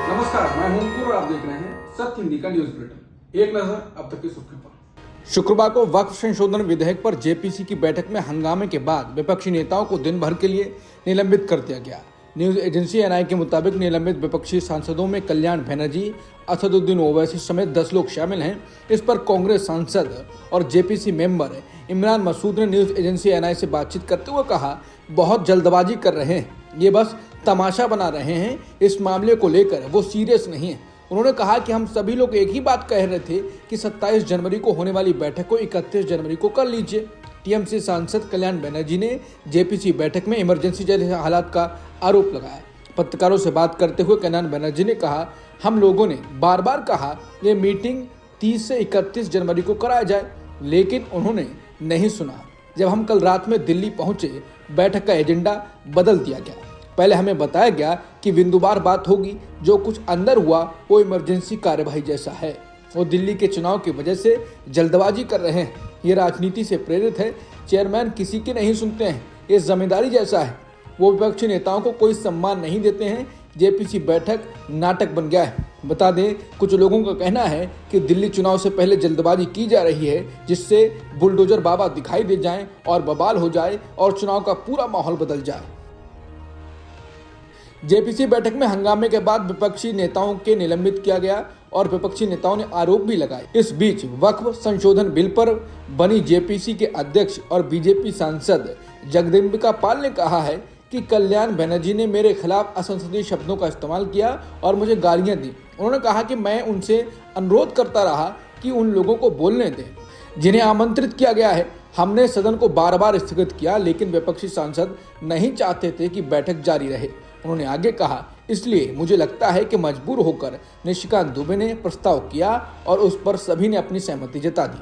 नमस्कार, मैं हूं अंकुर और आप देख रहे हैं सत्य हिंदी का न्यूज बुलेटिन। एक नजर अब तक की सुर्खियों पर। शुक्रवार को वक्फ संशोधन विधेयक पर जेपीसी की बैठक में हंगामे के बाद विपक्षी नेताओं को दिन भर के लिए निलंबित कर दिया गया। न्यूज एजेंसी एनआई के मुताबिक निलंबित विपक्षी सांसदों में कल्याण बनर्जी, असदुद्दीन ओवैसी समेत 10 लोग शामिल हैं। इस पर कांग्रेस सांसद और जेपीसी मेंबर इमरान मसूद ने न्यूज एजेंसी एनआई से बातचीत करते हुए कहा, बहुत जल्दबाजी कर रहे हैं, ये बस तमाशा बना रहे हैं। इस मामले को लेकर वो सीरियस नहीं है। उन्होंने कहा कि हम सभी लोग एक ही बात कह रहे थे कि 27 जनवरी को होने वाली बैठक को 31 जनवरी को कर लीजिए। टीएमसी सांसद कल्याण बनर्जी ने जेपीसी बैठक में इमरजेंसी जैसे हालात का आरोप लगाया। पत्रकारों से बात करते हुए कल्याण बनर्जी ने कहा, हम लोगों ने बार बार कहा ये मीटिंग 30 से 31 जनवरी को कराया जाए, लेकिन उन्होंने नहीं सुना। जब हम कल रात में दिल्ली पहुंचे, बैठक का एजेंडा बदल दिया गया। पहले हमें बताया गया कि बिंदुवार बात होगी, जो कुछ अंदर हुआ वो इमरजेंसी कार्यवाही जैसा है। वो दिल्ली के चुनाव की वजह से जल्दबाजी कर रहे हैं, ये राजनीति से प्रेरित है। चेयरमैन किसी की नहीं सुनते हैं, ये जिम्मेदारी जैसा है। वो विपक्षी नेताओं को कोई सम्मान नहीं देते हैं। जेपीसी बैठक नाटक बन गया है। बता दें, कुछ लोगों का कहना है कि दिल्ली चुनाव से पहले जल्दबाजी की जा रही है, जिससे बुलडोजर बाबा दिखाई दे जाएं और बवाल हो जाए और चुनाव का पूरा माहौल बदल जाए। जेपीसी बैठक में हंगामे के बाद विपक्षी नेताओं के निलंबित किया गया और विपक्षी नेताओं ने आरोप भी लगाए। इस बीच वक्फ संशोधन बिल पर बनी जेपीसी के अध्यक्ष और बीजेपी सांसद जगदम्बिका पाल ने कहा है कि कल्याण बनर्जी ने मेरे खिलाफ असंसदीय शब्दों का इस्तेमाल किया और मुझे गालियां दी। उन्होंने कहा कि मैं उनसे अनुरोध करता रहा कि उन लोगों को बोलने दें जिन्हें आमंत्रित किया गया है। हमने सदन को बार बार स्थगित किया, लेकिन विपक्षी सांसद नहीं चाहते थे कि बैठक जारी रहे। उन्होंने आगे कहा, इसलिए मुझे लगता है कि मजबूर होकर निशिकांत दुबे ने प्रस्ताव किया और उस पर सभी ने अपनी सहमति जता दी।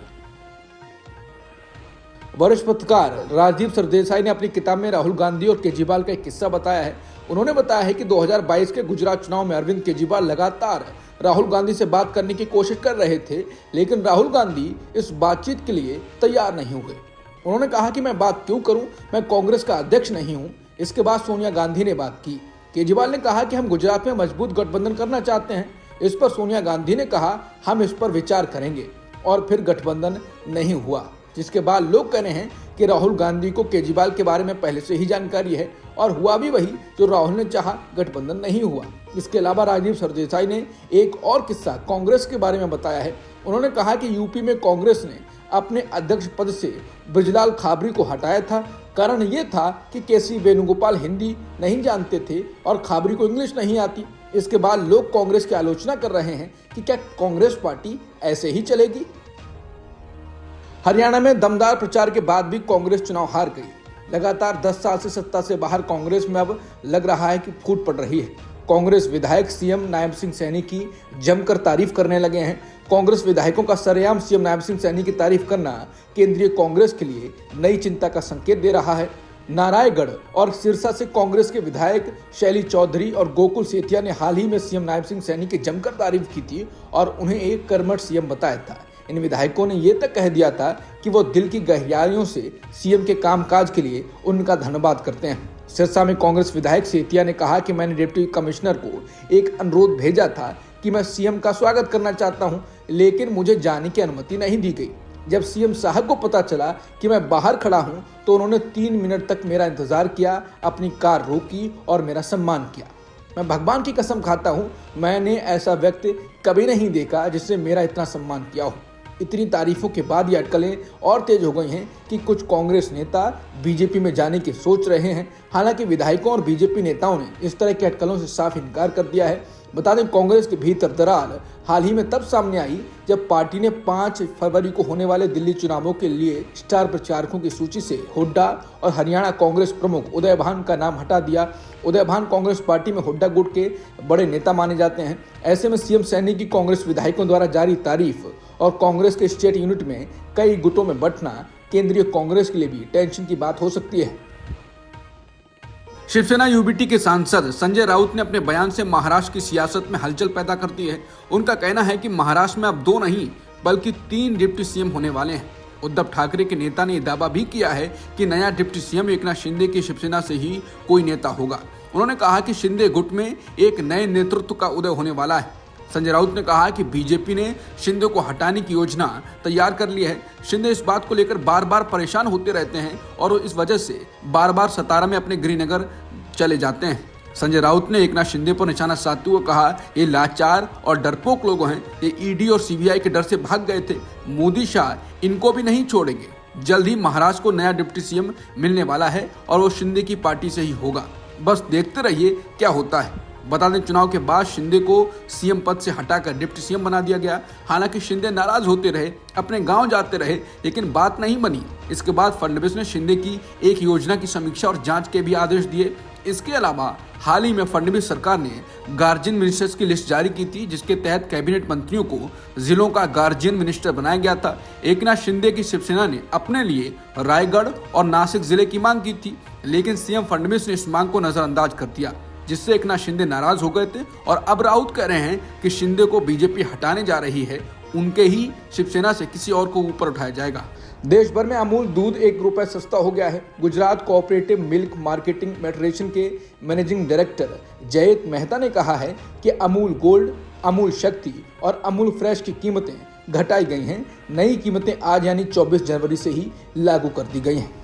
वरिष्ठ पत्रकार राजीव सरदेसाई ने अपनी किताब में राहुल गांधी और केजरीवाल का एक किस्सा बताया है। उन्होंने बताया है कि 2022 के गुजरात चुनाव में अरविंद केजरीवाल लगातार राहुल गांधी से बात करने की कोशिश कर रहे थे, लेकिन राहुल गांधी इस बातचीत के लिए तैयार नहीं हुए। उन्होंने कहा कि मैं बात क्यों करूं, मैं कांग्रेस का अध्यक्ष नहीं हूं। इसके बाद सोनिया गांधी ने बात की। केजरीवाल ने कहा कि हम गुजरात में मजबूत गठबंधन करना चाहते हैं। इस पर सोनिया गांधी ने कहा, हम इस पर विचार करेंगे, और फिर गठबंधन नहीं हुआ। जिसके बाद लोग कह रहे हैं कि राहुल गांधी को केजरीवाल के बारे में पहले से ही जानकारी है और हुआ भी वही जो राहुल ने चाहा, गठबंधन नहीं हुआ। इसके अलावा राजीव सरदेसाई ने एक और किस्सा कांग्रेस के बारे में बताया है। उन्होंने कहा कि यूपी में कांग्रेस ने अपने अध्यक्ष पद से बृजलाल खाबरी को हटाया था। कारण ये था कि केसी वेणुगोपाल हिंदी नहीं जानते थे और खाबरी को इंग्लिश नहीं आती। इसके बाद लोग कांग्रेस की आलोचना कर रहे हैं कि क्या कांग्रेस पार्टी ऐसे ही चलेगी। हरियाणा में दमदार प्रचार के बाद भी कांग्रेस चुनाव हार गई। लगातार 10 साल से सत्ता से बाहर कांग्रेस में अब लग रहा है कि फूट पड़ रही है। कांग्रेस विधायक सीएम नायब सिंह सैनी की जमकर तारीफ करने लगे हैं। कांग्रेस विधायकों का सरेआम सीएम नायब सिंह सैनी की तारीफ करना केंद्रीय कांग्रेस के लिए नई चिंता का संकेत दे रहा है। नारायणगढ़ और सिरसा से कांग्रेस के विधायक शैली चौधरी और गोकुल सेठिया ने हाल ही में सीएम नायब सिंह सैनी की जमकर तारीफ की थी और उन्हें एक कर्मठ सीएम बताया था। इन विधायकों ने यह तक कह दिया था कि वो दिल की गहराइयों से सीएम के कामकाज के लिए उनका धन्यवाद करते हैं। सिरसा में कांग्रेस विधायक सेठिया ने कहा कि मैंने डिप्टी कमिश्नर को एक अनुरोध भेजा था कि मैं सीएम का स्वागत करना चाहता हूं, लेकिन मुझे जाने की अनुमति नहीं दी गई। जब सीएम साहब को पता चला कि मैं बाहर खड़ा हूं, तो उन्होंने 3 मिनट तक मेरा इंतजार किया, अपनी कार रोकी और मेरा सम्मान किया। मैं भगवान की कसम खाता हूं, मैंने ऐसा व्यक्ति कभी नहीं देखा जिसने मेरा इतना सम्मान किया हो। इतनी तारीफों के बाद ये अटकलें और तेज हो गई हैं कि कुछ कांग्रेस नेता बीजेपी में जाने की सोच रहे हैं। हालांकि विधायकों और बीजेपी नेताओं ने इस तरह के अटकलों से साफ इनकार कर दिया है। बता दें, कांग्रेस के भीतर दरार हाल ही में तब सामने आई जब पार्टी ने 5 फरवरी को होने वाले दिल्ली चुनावों के लिए स्टार प्रचारकों की सूची से हुड्डा और हरियाणा कांग्रेस प्रमुख उदय भान का नाम हटा दिया। उदय भान कांग्रेस पार्टी में हुड्डा गुट के बड़े नेता माने जाते हैं। ऐसे में सीएम सैनी की कांग्रेस विधायकों द्वारा जारी तारीफ और कांग्रेस के स्टेट यूनिट में कई गुटों में बंटना केंद्रीय कांग्रेस के लिए भी टेंशन की बात हो सकती है। शिवसेना यूबीटी के सांसद संजय राउत ने अपने बयान से महाराष्ट्र की सियासत में हलचल पैदा कर दी है। उनका कहना है कि महाराष्ट्र में अब 2 नहीं बल्कि 3 डिप्टी सीएम होने वाले हैं। उद्धव ठाकरे के नेता ने दावा भी किया है कि नया डिप्टी सीएम एकनाथ शिंदे की शिवसेना से ही कोई नेता होगा। उन्होंने कहा कि शिंदे गुट में एक नए नेतृत्व का उदय होने वाला है। संजय राउत ने कहा कि बीजेपी ने शिंदे को हटाने की योजना तैयार कर ली है। शिंदे इस बात को लेकर बार बार परेशान होते रहते हैं और इस वजह से बार बार सतारा में अपने गृहनगर चले जाते हैं। संजय राउत ने एकनाथ शिंदे पर निशाना साधते हुए कहा, ये लाचार और डरपोक लोग हैं, ये ईडी और सीबीआई के डर से भाग गए थे। मोदी शाह इनको भी नहीं छोड़ेंगे। जल्द ही महाराष्ट्र को नया डिप्टी सीएम मिलने वाला है और वो शिंदे की पार्टी से ही होगा। बस देखते रहिए क्या होता है। बता दें, चुनाव के बाद शिंदे को सीएम पद से हटाकर डिप्टी सीएम बना दिया गया। हालांकि शिंदे नाराज होते रहे, अपने गांव जाते रहे, लेकिन बात नहीं बनी। इसके बाद फडणवीस ने शिंदे की एक योजना की समीक्षा और जांच के भी आदेश दिए। इसके अलावा हाल ही में फडणवीस सरकार ने गार्जियन मिनिस्टर्स की लिस्ट जारी की थी, जिसके तहत कैबिनेट मंत्रियों को जिलों का गार्जियन मिनिस्टर बनाया गया था। एकनाथ शिंदे की शिवसेना ने अपने लिए रायगढ़ और नासिक जिले की मांग की थी, लेकिन सीएम फडणवीस ने इस मांग को नजरअंदाज कर दिया, जिससे एकनाथ शिंदे नाराज हो गए थे। और अब राउत कह रहे हैं कि शिंदे को बीजेपी हटाने जा रही है, उनके ही शिवसेना से किसी और को ऊपर उठाया जाएगा। देश भर में अमूल दूध ₹1 सस्ता हो गया है। Gujarat cooperative milk marketing federation के मैनेजिंग डायरेक्टर जयंत मेहता ने कहा है कि अमूल गोल्ड, अमूल शक्ति और अमूल फ्रेश की कीमतें घटाई गई हैं। नई कीमतें आज यानी 24 जनवरी से ही लागू कर दी गई हैं।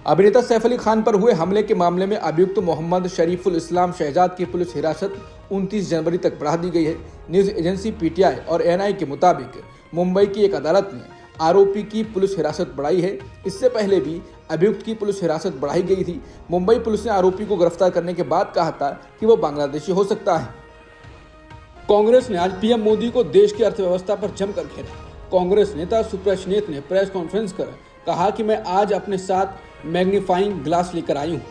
अभिनेता सैफ अली खान पर हुए हमले के मामले में अभियुक्त मोहम्मद शरीफुल इस्लाम शहजाद की पुलिस हिरासत 29 जनवरी तक बढ़ा दी गई है। न्यूज एजेंसी पीटीआई और एएनआई के मुताबिक मुंबई की एक अदालत ने आरोपी की पुलिस हिरासत बढ़ाई है। इससे पहले भी अभियुक्त की पुलिस हिरासत बढ़ाई गई थी। मुंबई पुलिस ने आरोपी को गिरफ्तार करने के बाद कहा था कि वो बांग्लादेशी हो सकता है। कांग्रेस ने आज पीएम मोदी को देश की अर्थव्यवस्था पर जमकर घेरा। कांग्रेस नेता सुप्रिया सुले ने प्रेस कॉन्फ्रेंस कर कहा कि मैं आज अपने साथ मैग्नीफाइंग ग्लास लेकर आई हूँ।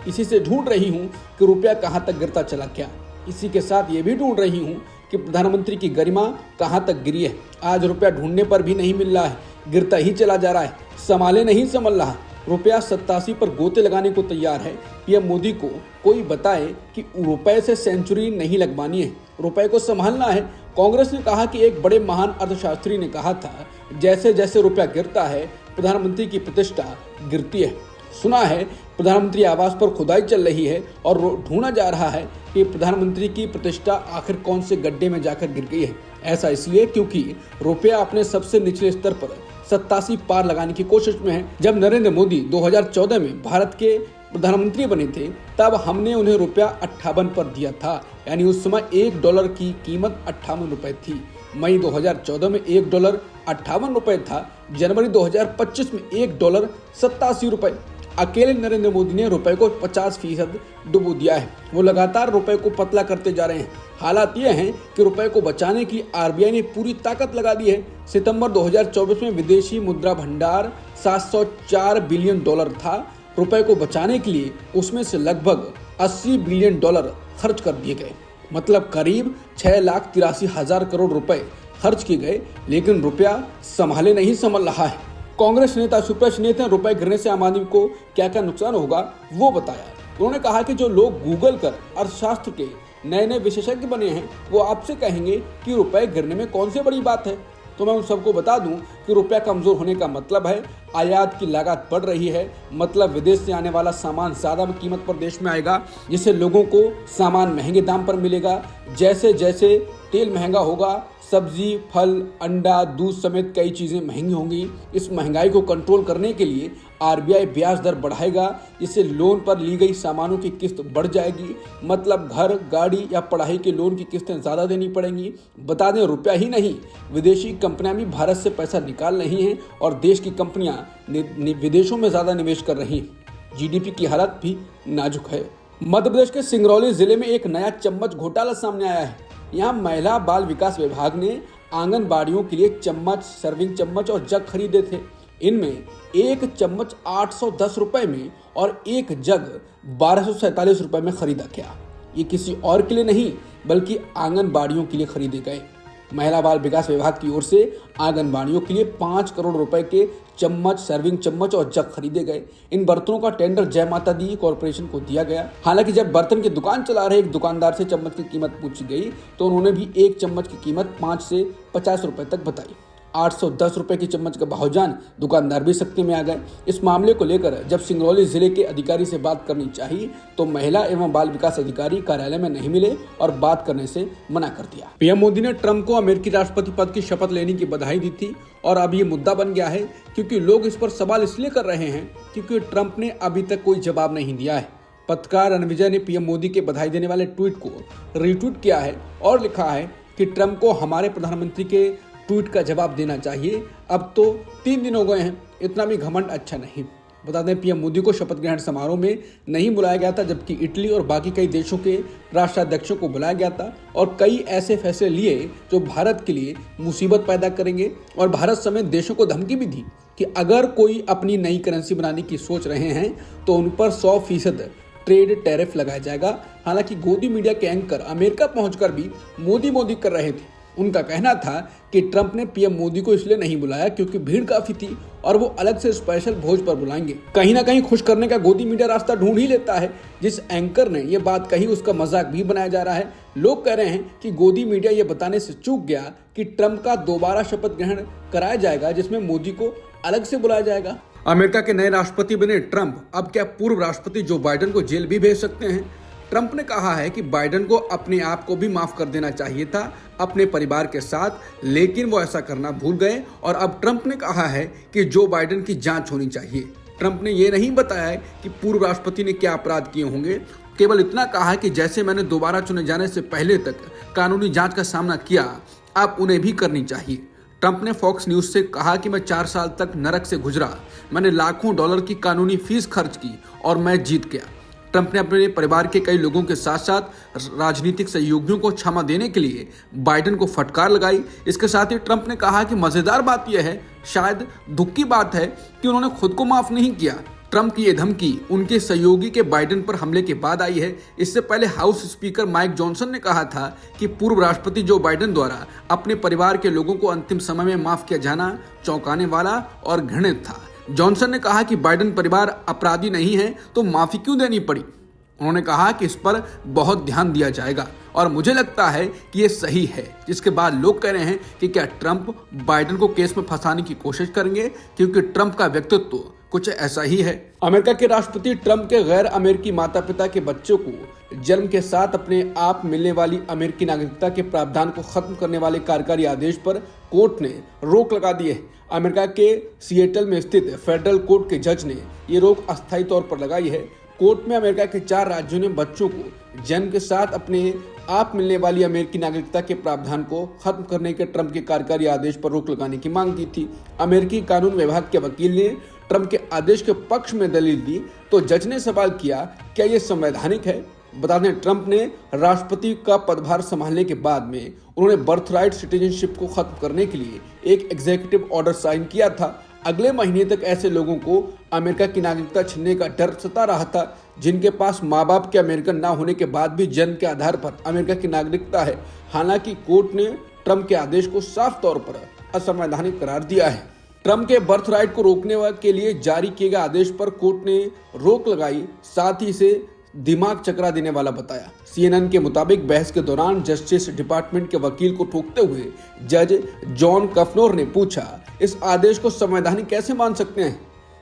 इसी से ढूंढ रही हूँ कि रुपया कहाँ तक गिरता चला गया। इसी के साथ ये भी ढूंढ रही हूँ कि प्रधानमंत्री की गरिमा कहाँ तक गिरी है। आज रुपया ढूंढने पर भी नहीं मिल रहा है, गिरता ही चला जा रहा है, संभाले नहीं संभल रहा। रुपया 87 पर गोते लगाने को तैयार है। पीएम मोदी को कोई बताए कि रुपए से सेंचुरी नहीं लगवानी है, रुपए को संभालना है। कांग्रेस ने कहा कि एक बड़े महान अर्थशास्त्री ने कहा था, जैसे जैसे रुपया गिरता है प्रधानमंत्री की प्रतिष्ठा गिरती है। सुना है प्रधानमंत्री आवास पर खुदाई चल रही है और ढूंढा जा रहा है कि प्रधानमंत्री की प्रतिष्ठा आखिर कौन से गड्ढे में जाकर गिर गई है। ऐसा इसलिए क्योंकि रुपया अपने सबसे निचले स्तर पर 87 पार लगाने की कोशिश में है। जब नरेंद्र मोदी 2014 में भारत के प्रधानमंत्री बने थे, तब हमने उन्हें रुपया 58 पर दिया था, यानी उस समय $1 की कीमत 58 रुपए थी। मई 2014 में $1 58 रुपए था। जनवरी 2025 में $1 87 रुपए। अकेले नरेंद्र मोदी ने रुपए को 50% डुबो दिया है। वो लगातार रुपए को पतला करते जा रहे हैं। हालात ये हैं कि रुपए को बचाने के लिए आरबीआई ने पूरी ताकत लगा दी है। सितंबर 2024 में विदेशी मुद्रा भंडार $704 बिलियन था। रुपए को बचाने के लिए उसमें से लगभग $80 बिलियन खर्च कर दिए गए, मतलब करीब 6,83,000 करोड़ रुपए खर्च किए गए, लेकिन रुपया संभाले नहीं संभल रहा है। कांग्रेस नेता सुप्रिया सुले ने रुपए गिरने से आम आदमी को क्या क्या नुकसान होगा वो बताया। उन्होंने कहा कि जो लोग गूगल कर अर्थशास्त्र के नए नए विशेषज्ञ बने हैं, वो आपसे कहेंगे कि रुपए गिरने में कौन सी बड़ी बात है। तो मैं उन सबको बता दूं कि रुपया कमजोर होने का मतलब है आयात की लागत बढ़ रही है, मतलब विदेश से आने वाला सामान ज्यादा कीमत पर देश में आएगा, जिससे लोगों को सामान महंगे दाम पर मिलेगा। जैसे जैसे तेल महंगा होगा, सब्जी, फल, अंडा, दूध समेत कई चीज़ें महंगी होंगी। इस महंगाई को कंट्रोल करने के लिए आरबीआई ब्याज दर बढ़ाएगा, जिससे लोन पर ली गई सामानों की किस्त बढ़ जाएगी, मतलब घर, गाड़ी या पढ़ाई के लोन की किस्तें ज़्यादा देनी पड़ेंगी। बता दें, रुपया ही नहीं, विदेशी कंपनियां भी भारत से पैसा निकाल रही हैं और देश की कंपनियां विदेशों में ज़्यादा निवेश कर रही हैं। जीडीपी की हालत भी नाजुक है। मध्य प्रदेश के सिंगरौली जिले में एक नया चम्मच घोटाला सामने आया है। यहाँ महिला बाल विकास विभाग ने आंगनबाड़ियों के लिए चम्मच, सर्विंग चम्मच और जग खरीदे थे। इनमें एक चम्मच 810 रुपए में और एक जग 1247 रुपए में खरीदा गया। ये किसी और के लिए नहीं बल्कि आंगनबाड़ियों के लिए खरीदे गए। महिला बाल विकास विभाग की ओर से आंगनबाड़ियों के लिए 5 करोड़ रुपए के चम्मच, सर्विंग चम्मच और जग खरीदे गए। इन बर्तनों का टेंडर जय माता दी कॉरपोरेशन को दिया गया। हालांकि जब बर्तन की दुकान चला रहे एक दुकानदार से चम्मच की कीमत पूछी गई तो उन्होंने भी एक चम्मच की कीमत 5 से 50 रुपए तक बताई। 810 रुपए की चम्मच का भाव जान दुकानदार भी सख्ती में आ गए। इस मामले को लेकर जब सिंगरौली जिले के अधिकारी से बात करनी चाहिए तो महिला एवं बाल विकास अधिकारी कार्यालय में नहीं मिले और बात करने से मना कर दिया। पीएम मोदी ने ट्रंप को अमेरिकी राष्ट्रपति पद की शपथ लेने की बधाई दी थी और अब ये मुद्दा बन गया है क्योंकि लोग इस पर सवाल इसलिए कर रहे हैं क्योंकि ट्रंप ने अभी तक कोई जवाब नहीं दिया है। पत्रकार रणविजय ने पीएम मोदी के बधाई देने वाले ट्वीट को रीट्वीट किया है और लिखा है कि ट्रंप को हमारे प्रधानमंत्री के ट्वीट का जवाब देना चाहिए। अब तो 3 दिन हो गए हैं, इतना भी घमंड अच्छा नहीं। बता दें पीएम मोदी को शपथ ग्रहण समारोह में नहीं बुलाया गया था, जबकि इटली और बाकी कई देशों के राष्ट्राध्यक्षों को बुलाया गया था और कई ऐसे फैसले लिए जो भारत के लिए मुसीबत पैदा करेंगे और भारत समेत देशों को धमकी भी दी कि अगर कोई अपनी नई करेंसी बनाने की सोच रहे हैं तो उन पर 100% ट्रेड टैरिफ लगाया जाएगा। हालांकि गोदी मीडिया के एंकर अमेरिका पहुंचकर भी मोदी कर रहे थे। उनका कहना था कि ट्रंप ने पीएम मोदी को इसलिए नहीं बुलाया क्योंकि भीड़ काफी थी और वो अलग से स्पेशल भोज पर बुलाएंगे। कहीं ना कहीं खुश करने का गोदी मीडिया रास्ता ढूंढ ही लेता है। जिस एंकर ने ये बात कही उसका मजाक भी बनाया जा रहा है। लोग कह रहे हैं कि गोदी मीडिया ये बताने से चूक गया कि ट्रंप का दोबारा शपथ ग्रहण कराया जाएगा जिसमें मोदी को अलग से बुलाया जाएगा। अमेरिका के नए राष्ट्रपति बने ट्रंप अब क्या पूर्व राष्ट्रपति जो बाइडेन को जेल भी भेज सकते हैं? ट्रंप ने कहा है कि बाइडेन को अपने आप को भी माफ कर देना चाहिए था अपने परिवार के साथ, लेकिन वो ऐसा करना भूल गए और अब ट्रंप ने कहा है कि जो बाइडेन की जांच होनी चाहिए। ट्रंप ने ये नहीं बताया कि पूर्व राष्ट्रपति ने क्या अपराध किए होंगे, केवल इतना कहा कि जैसे मैंने दोबारा चुने जाने से पहले तक कानूनी जांच का सामना किया, अब उन्हें भी करनी चाहिए। ट्रंप ने फॉक्स न्यूज से कहा कि मैं 4 साल तक नरक से गुजरा, मैंने लाखों डॉलर की कानूनी फीस खर्च की और मैं जीत गया। ट्रंप ने अपने परिवार के कई लोगों के साथ साथ राजनीतिक सहयोगियों को क्षमा देने के लिए बाइडेन को फटकार लगाई। इसके साथ ही ट्रंप ने कहा कि मजेदार बात यह है, शायद दुख की बात है कि उन्होंने खुद को माफ नहीं किया। ट्रंप की यह धमकी उनके सहयोगी के बाइडेन पर हमले के बाद आई है। इससे पहले हाउस स्पीकर माइक जॉनसन ने कहा था कि पूर्व राष्ट्रपति जो बाइडेन द्वारा अपने परिवार के लोगों को अंतिम समय में माफ किया जाना चौंकाने वाला और घृणित था। जॉनसन ने कहा कि बाइडेन परिवार अपराधी नहीं है तो माफी क्यों देनी पड़ी। उन्होंने कहा कि इस पर बहुत ध्यान दिया जाएगा और मुझे लगता है कि ये सही है। जिसके बाद लोग कह रहे हैं कि क्या ट्रंप बाइडेन को केस में फंसाने की कोशिश करेंगे, क्योंकि ट्रंप का व्यक्तित्व कुछ ऐसा ही है। अमेरिका के राष्ट्रपति ट्रंप के गैर अमेरिकी माता पिता के बच्चों को जन्म के साथ अपने आप मिलने वाली अमेरिकी नागरिकता के प्रावधान को खत्म करने वाले कार्यकारी आदेश पर कोर्ट ने रोक लगा दी है। अमेरिका के सिएटल में स्थित फेडरल कोर्ट के जज ने ये रोक अस्थायी तौर पर लगाई है। कोर्ट में अमेरिका के 4 राज्यों ने बच्चों को जन्म के साथ अपने आप मिलने वाली अमेरिकी नागरिकता के प्रावधान को खत्म करने के ट्रंप के कार्यकारी आदेश पर रोक लगाने की मांग की थी। अमेरिकी कानून विभाग के वकील ने ट्रंप के आदेश के पक्ष में दलील दी तो जज ने सवाल किया, क्या ये संवैधानिक है? बता दें ट्रंप ने राष्ट्रपति का पदभार संभालने के बाद में उन्होंने बर्थराइट सिटीजनशिप को खत्म करने के लिए एक एग्जीक्यूटिव ऑर्डर साइन किया था। अगले महीने तक ऐसे लोगों को अमेरिका की नागरिकता छीनने का डर सता रहा था जिनके पास माँ बाप के अमेरिकन ना होने के बाद भी जन्म के आधार पर अमेरिका की नागरिकता है। हालांकि कोर्ट ने ट्रंप के आदेश को साफ तौर पर असंवैधानिक करार दिया है। ट्रंप के बर्थराइट को रोकने के लिए जारी किए गए आदेश पर कोर्ट ने रोक लगाई, साथ ही इसे दिमाग चकरा देने वाला बताया। CNN के मुताबिक बहस के दौरान जस्टिस डिपार्टमेंट के वकील को टोकते हुए जज जॉन कफनोर ने पूछा, इस आदेश को संवैधानिक कैसे मान सकते हैं?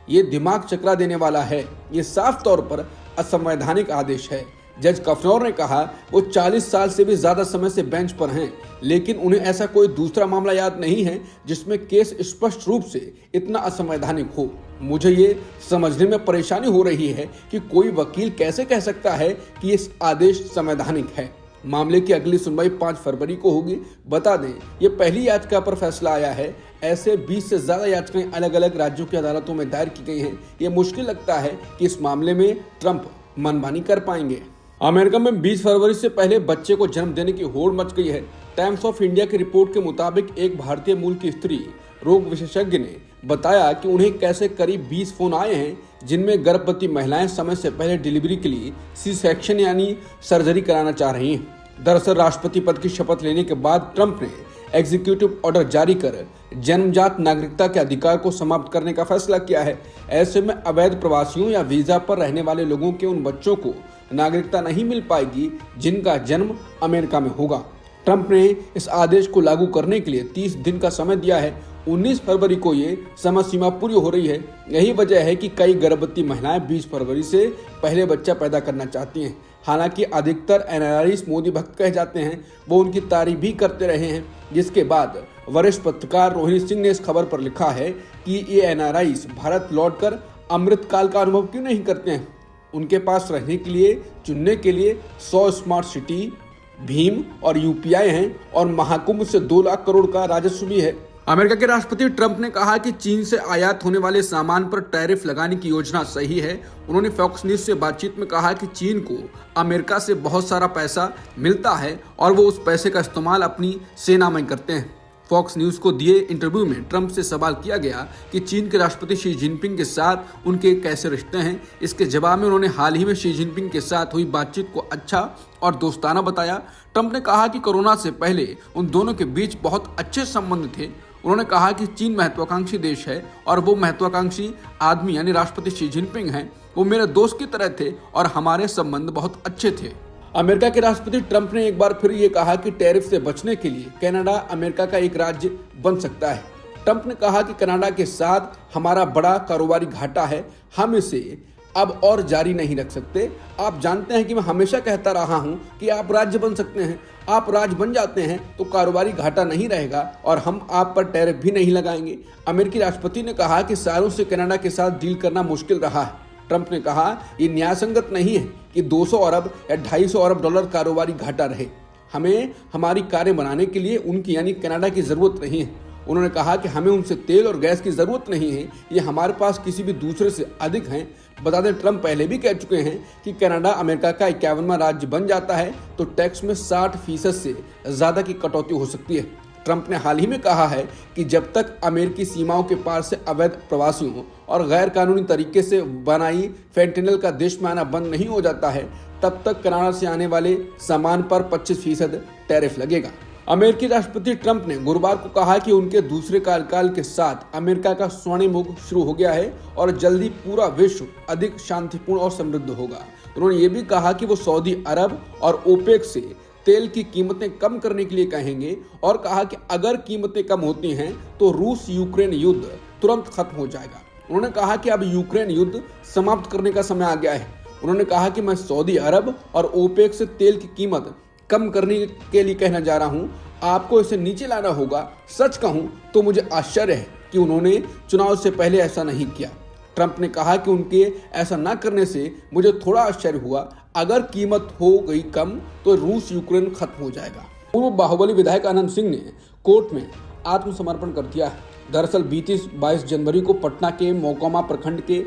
ये दिमाग चकरा देने वाला है, ये साफ तौर पर असंवैधानिक आदेश है। जज कफनौर ने कहा वो 40 साल से भी ज्यादा समय से बेंच पर हैं, लेकिन उन्हें ऐसा कोई दूसरा मामला याद नहीं है जिसमें केस स्पष्ट रूप से इतना असंवैधानिक हो। मुझे ये समझने में परेशानी हो रही है कि कोई वकील कैसे कह सकता है कि ये आदेश संवैधानिक है। मामले की अगली सुनवाई 5 फरवरी को होगी। बता दें ये पहली याचिका पर फैसला आया है। ऐसे 20 से ज्यादा याचिकाएं अलग अलग राज्यों की अदालतों में दायर की गई हैं। ये मुश्किल लगता है कि इस मामले में ट्रंप मनमानी कर पाएंगे। अमेरिका में 20 फरवरी से पहले बच्चे को जन्म देने की होड़ मच गई है। टाइम्स ऑफ इंडिया की रिपोर्ट के मुताबिक एक भारतीय मूल की स्त्री रोग विशेषज्ञ ने बताया कि उन्हें कैसे करीब 20 फोन आए हैं जिनमें गर्भवती महिलाएं समय से पहले डिलीवरी के लिए सी सेक्शन यानी सर्जरी कराना चाह रही हैं। दरअसल राष्ट्रपति पद की शपथ लेने के बाद ट्रंप ने एग्जीक्यूटिव ऑर्डर जारी कर जन्मजात नागरिकता के अधिकार को समाप्त करने का फैसला किया है। ऐसे में अवैध प्रवासियों या वीजा पर रहने वाले लोगों के उन बच्चों को नागरिकता नहीं मिल पाएगी जिनका जन्म अमेरिका में होगा। ट्रंप ने इस आदेश को लागू करने के लिए 30 दिन का समय दिया है 19 फरवरी को ये समय सीमा पूरी हो रही है। यही वजह है कि कई गर्भवती महिलाएं 20 फरवरी से पहले बच्चा पैदा करना चाहती हैं। हालांकि अधिकतर एनआरआईज मोदी भक्त कहे जाते हैं, वो उनकी तारीफ भी करते रहे हैं। जिसके बाद वरिष्ठ पत्रकार रोहिणी सिंह ने इस खबर पर लिखा है कि ये एनआरआईज भारत लौटकर अमृतकाल का अनुभव क्यों नहीं करते हैं। उनके पास रहने के लिए, चुनने के लिए 100 स्मार्ट सिटी, भीम और यूपीआई हैं और महाकुंभ से 2 लाख करोड़ का राजस्व भी है। अमेरिका के राष्ट्रपति ट्रंप ने कहा कि चीन से आयात होने वाले सामान पर टैरिफ लगाने की योजना सही है। उन्होंने फॉक्स न्यूज से बातचीत में कहा कि चीन को अमेरिका से बहुत सारा पैसा मिलता है और वो उस पैसे का इस्तेमाल अपनी सेना में करते हैं। फॉक्स न्यूज को दिए इंटरव्यू में ट्रंप से सवाल किया गया कि चीन के राष्ट्रपति शी जिनपिंग के साथ उनके कैसे रिश्ते हैं। इसके जवाब में उन्होंने हाल ही में शी जिनपिंग के साथ हुई बातचीत को अच्छा और दोस्ताना बताया। ट्रंप ने कहा कि कोरोना से पहले उन दोनों के बीच बहुत अच्छे संबंध थे। उन्होंने कहा कि चीन महत्वाकांक्षी देश है और वो महत्वाकांक्षी आदमी यानी राष्ट्रपति शी जिनपिंग हैं। वो मेरे दोस्त की तरह थे और हमारे संबंध बहुत अच्छे थे। अमेरिका के राष्ट्रपति ट्रंप ने एक बार फिर ये कहा कि टैरिफ से बचने के लिए कनाडा अमेरिका का एक राज्य बन सकता है। ट्रंप ने कहा कि कनाडा के साथ हमारा बड़ा कारोबारी घाटा है, हम इसे अब और जारी नहीं रख सकते। आप जानते हैं कि मैं हमेशा कहता रहा हूं कि आप राज्य बन सकते हैं। आप राज्य बन जाते हैं तो कारोबारी घाटा नहीं रहेगा और हम आप पर टैरिफ भी नहीं लगाएंगे। अमेरिकी राष्ट्रपति ने कहा कि सालों से कनाडा के साथ डील करना मुश्किल रहा है। ट्रंप ने कहा ये न्यायसंगत नहीं है कि 200 अरब या 250 अरब डॉलर कारोबारी घाटा रहे। हमें हमारी कारें बनाने के लिए उनकी यानी कनाडा की जरूरत नहीं है। उन्होंने कहा कि हमें उनसे तेल और गैस की जरूरत नहीं है, ये हमारे पास किसी भी दूसरे से अधिक हैं। बता दें ट्रंप पहले भी कह चुके हैं कि कनाडा अमेरिका का 51वां राज्य बन जाता है तो टैक्स में 60% से ज्यादा की कटौती हो सकती है। ट्रंप ने हाल ही में कहा है कि जब तक अमेरिकी सीमाओं के पार से अवैध प्रवासियों और गैर कानूनी तरीके से बनाई फेंटेनल का देश में आना बंद नहीं हो जाता है, तब तक कनाडा से आने वाले सामान पर 25% टैरिफ लगेगा। अमेरिकी राष्ट्रपति ट्रंप ने गुरुवार को कहा कि उनके दूसरे कार्यकाल के साथ अमेरिका का स्वर्णिम युग शुरू हो गया है और जल्दी पूरा विश्व अधिक शांतिपूर्ण और समृद्ध होगा। उन्होंने ये भी कहा कि वो सऊदी अरब और ओपेक से तेल की कीमतें कम करने के लिए कहेंगे और कहा कि अगर कीमतें कम होती हैं तो रूस यूक्रेन युद्ध तुरंत खत्म हो जाएगा। उन्होंने कहा कि अब यूक्रेन युद्ध समाप्त करने का समय आ गया है। उन्होंने कहा कि मैं सऊदी अरब और ओपेक से तेल की कीमत कम करने के लिए कहना जा रहा हूं, आपको इसे नीचे लाना होगा। सच कहूं तो मुझे आश्चर्य है कि उन्होंने चुनाव से पहले ऐसा नहीं किया। ट्रंप ने कहा कि उनके ऐसा न करने से मुझे थोड़ा आश्चर्य हुआ। अगर कीमत हो गई कम तो रूस यूक्रेन खत्म हो जाएगा। पूर्व बाहुबली विधायक अनंत सिंह ने कोर्ट में आत्मसमर्पण कर दिया है। दरअसल बीती 22 जनवरी को पटना के मोकामा प्रखंड के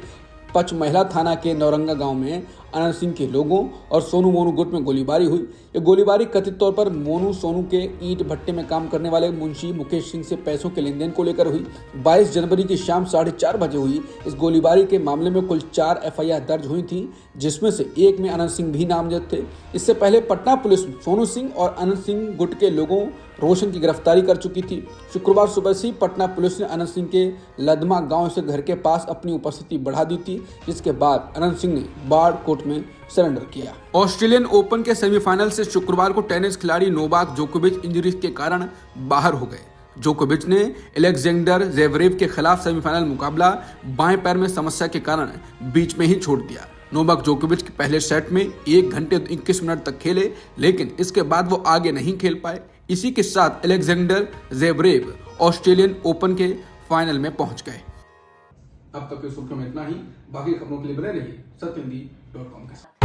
पचमहिला थाना के नौरंगा गांव में अनंत सिंह के लोगों और सोनू मोनू गुट में गोलीबारी हुई। ये गोलीबारी कथित तौर पर मोनू सोनू के ईंट भट्टे में काम करने वाले मुंशी मुकेश सिंह से पैसों के लेन देन को लेकर हुई। 22 जनवरी की शाम 4:30 बजे हुई इस गोलीबारी के मामले में कुल 4 FIR दर्ज हुई थी, जिसमें से एक में अनंत सिंह भी नामजद थे। इससे पहले पटना पुलिस सोनू सिंह और अनंत सिंह गुट के लोगों रोशन की गिरफ्तारी कर चुकी थी। शुक्रवार सुबह से पटना पुलिस ने अनंत सिंह के लदमा गांव से घर के पास अपनी उपस्थिति बढ़ा दी थी, जिसके बाद अनंत सिंह ने बाढ़ कोर्ट में सरेंडर किया। ऑस्ट्रेलियन ओपन के सेमीफाइनल से शुक्रवार को टेनिस खिलाड़ी नोवाक जोकोविच इंजरी के कारण बाहर हो गए। जोकोविच ने अलेक्जेंडर ज़वेरेव के खिलाफ सेमीफाइनल मुकाबला बाएं पैर में समस्या के कारण बीच में ही छोड़ दिया। नोवाक जोकोविच के पहले सेट में 1 घंटे 21 मिनट तक खेले, लेकिन इसके बाद वो आगे नहीं खेल पाए। इसी के साथ अलेक्जेंडर ज़वेरेव ऑस्ट्रेलियन ओपन के फाइनल में पहुंच गए। अब तक की सुर्खियों में इतना ही। बाकी खबरों के लिए बने रहिए सत्यहिंदी.com के साथ।